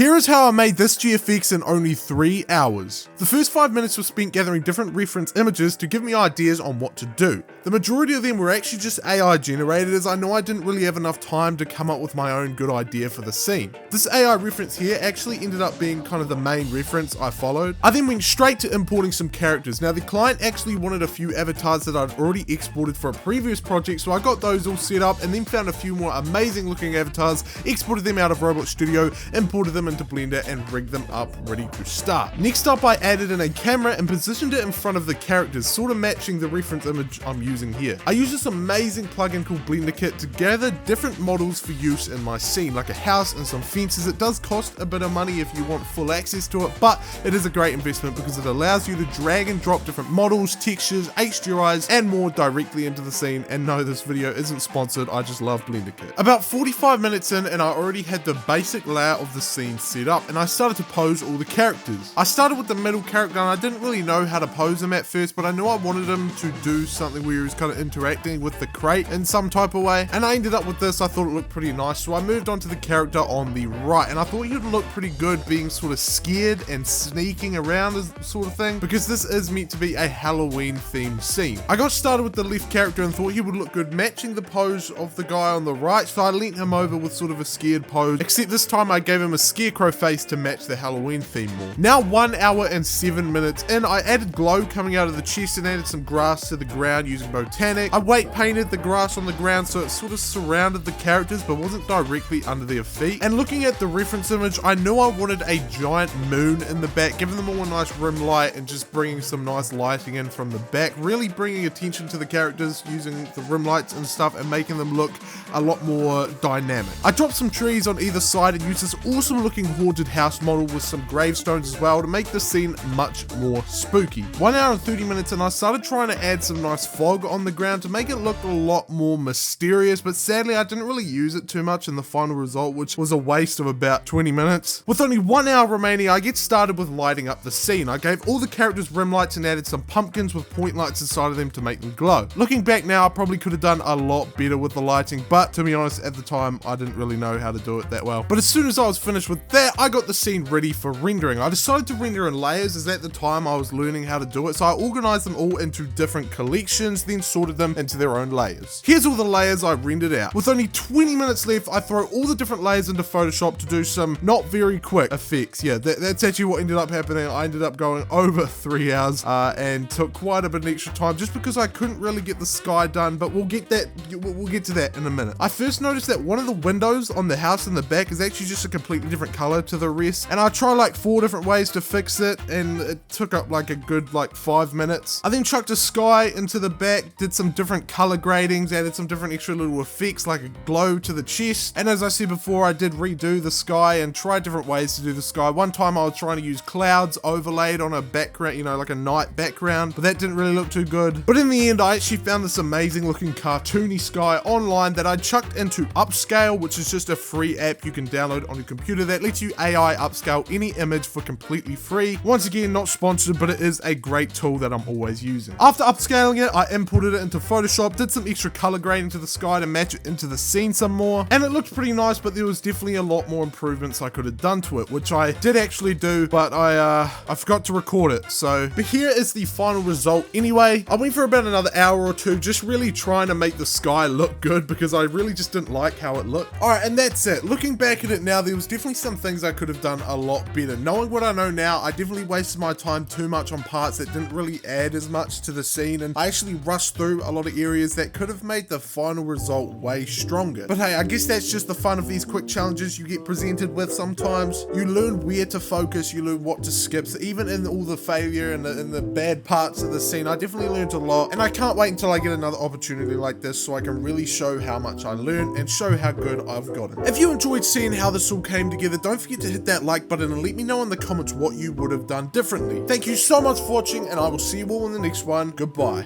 Here is how I made this GFX in only 3 hours. The first 5 minutes were spent gathering different reference images to give me ideas on what to do. The majority of them were actually just AI generated, as I know I didn't really have enough time to come up with my own good idea for the scene. This AI reference here actually ended up being kind of the main reference I followed. I then went straight to importing some characters. Now the client actually wanted a few avatars that I'd already exported for a previous project, so I got those all set up and then found a few more amazing looking avatars, exported them out of Roblox Studio, imported them into Blender and rigged them up ready to start. Next up, I added in a camera and positioned it in front of the characters, sort of matching the reference image I'm using here. I used this amazing plugin called Blender Kit to gather different models for use in my scene, like a house and some fences. It does cost a bit of money if you want full access to it, but it is a great investment because it allows you to drag and drop different models, textures, HDRIs, and more directly into the scene. And no, this video isn't sponsored, I just love Blender Kit. About 45 minutes in and I already had the basic layout of the scene set up, and I started to pose all the characters. I started with the middle character and I didn't really know how to pose him at first, but I knew I wanted him to do something where he was kind of interacting with the crate in some type of way, and I ended up with this. I thought it looked pretty nice, so I moved on to the character on the right, and I thought he'd look pretty good being sort of scared and sneaking around as sort of thing, because this is meant to be a Halloween themed scene. I got started with the left character and thought he would look good matching the pose of the guy on the right, so I leant him over with sort of a scared pose, except this time I gave him a scarecrow face to match the Halloween theme more. Now 1 hour and 7 minutes in, I added glow coming out of the chest and added some grass to the ground using Botanic. I weight painted the grass on the ground so it sort of surrounded the characters but wasn't directly under their feet. And looking at the reference image, I knew I wanted a giant moon in the back, giving them all a nice rim light and just bringing some nice lighting in from the back, really bringing attention to the characters using the rim lights and stuff and making them look a lot more dynamic. I dropped some trees on either side and used this awesome looking haunted house model with some gravestones as well to make the scene much more spooky. 1 hour and 30 minutes and I started trying to add some nice fog on the ground to make it look a lot more mysterious, but sadly I didn't really use it too much in the final result, which was a waste of about 20 minutes. With only 1 hour remaining, I get started with lighting up the scene. I gave all the characters rim lights and added some pumpkins with point lights inside of them to make them glow. Looking back now, I probably could have done a lot better with the lighting, but to be honest, at the time I didn't really know how to do it that well. But as soon as I was finished with that, I got the scene ready for rendering. I decided to render in layers, as at the time I was learning how to do it, so I organized them all into different collections, then sorted them into their own layers. Here's all the layers I rendered out. With only 20 minutes left, I throw all the different layers into Photoshop to do some not very quick effects. Yeah, that's actually what ended up happening. I ended up going over 3 hours and took quite a bit of extra time just because I couldn't really get the sky done, but we'll get to that in a minute. I first noticed that one of the windows on the house in the back is actually just a completely different color to the rest, and I tried like 4 different ways to fix it and it took up like a good 5 minutes. I then chucked a sky into the back, did some different color gradings, added some different extra little effects like a glow to the chest, and as I said before, I did redo the sky and try different ways to do the sky. One time I was trying to use clouds overlaid on a background, you know, like a night background, but that didn't really look too good. But in the end, I actually found this amazing looking cartoony sky online that I chucked into Upscale, which is just a free app you can download on your computer that lets you AI upscale any image for completely free. Once again, not sponsored, but it is a great tool that I'm always using. After upscaling it, I imported it into Photoshop, did some extra color grading to the sky to match it into the scene some more, and it looked pretty nice, but there was definitely a lot more improvements I could have done to it, which I did actually do, but I forgot to record it. But here is the final result anyway. I went for about another hour or two just really trying to make the sky look good because I really just didn't like how it looked. Alright, and that's it. Looking back at it now, there was definitely some things I could have done a lot better. Knowing what I know now, I definitely wasted my time too much on parts that didn't really add as much to the scene, and I actually rushed through a lot of areas that could have made the final result way stronger. But hey, I guess that's just the fun of these quick challenges you get presented with sometimes. You learn where to focus, you learn what to skip. So even in all the failure and the bad parts of the scene, I definitely learned a lot, and I can't wait until I get another opportunity like this so I can really show how much I learned and show how good I've gotten. If you enjoyed seeing how this all came together, don't forget to hit that like button and let me know in the comments what you would have done differently. Thank you so much for watching, and I will see you all in the next one. Goodbye.